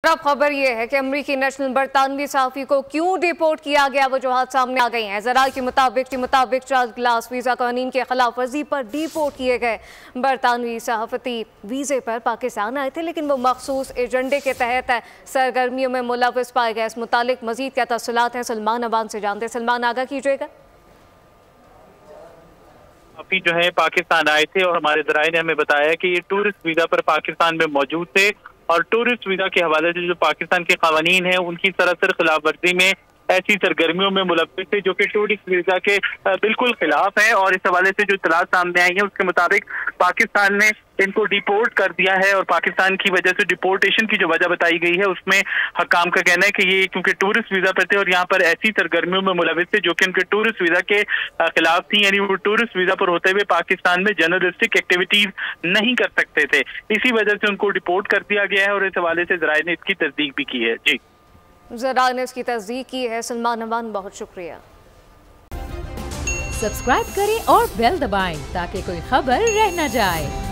अब खबर यह है कि अमरीकी नेशनल बरतानवी सहाफ़ी को क्यों डिपोर्ट किया गया, वजूहात सामने आ गई हैं। ज़राए के मुताबिक चार्ल्स ग्लास वीज़ा कानून के खिलाफ वर्जी पर डिपोर्ट किए गए। बरतानवी सहाफ़ती वीज़े पर पाकिस्तान आए थे, लेकिन वो मखसूस एजेंडे के तहत सरगर्मियों में मुलव्वस पाए गए। इस मुतालिक मजीद क्या तफसीलात हैं, सलमान अवान से जानते। सलमान, आगाह कीजिएगा। काफी जो है पाकिस्तान आए थे और हमारे ज़राए ने हमें बताया कि ये टूरिस्ट वीज़ा पर पाकिस्तान में मौजूद थे और टूरिस्ट वीज़ा के हवाले से जो पाकिस्तान के कानून हैं उनकी सरासर खिलाफ वर्जी में ऐसी सरगर्मियों में मुलव्वस थे जो कि टूरिस्ट वीज़ा के बिल्कुल खिलाफ है। और इस हवाले से जो इत्तलात सामने आई है उसके मुताबिक पाकिस्तान ने इनको डिपोर्ट कर दिया है और पाकिस्तान की वजह से डिपोर्टेशन की जो वजह बताई गई है उसमें हकाम का कहना है कि ये क्योंकि टूरिस्ट वीज़ा पर थे और यहाँ पर ऐसी सरगर्मियों में मुलव्वस थे जो कि उनके टूरिस्ट वीज़ा के खिलाफ थी, यानी वो टूरिस्ट वीज़ा पर होते हुए पाकिस्तान में जर्नलिस्टिक एक्टिविटीज नहीं कर सकते थे। इसी वजह से उनको डिपोर्ट कर दिया गया है और इस हवाले से ज़राए ने इसकी तस्दीक भी की है। जी, ज़राए ने इसकी तस्दीक की है। सलमान अमान, बहुत शुक्रिया। सब्सक्राइब करें और बेल दबाएं ताकि कोई खबर रह न जाए।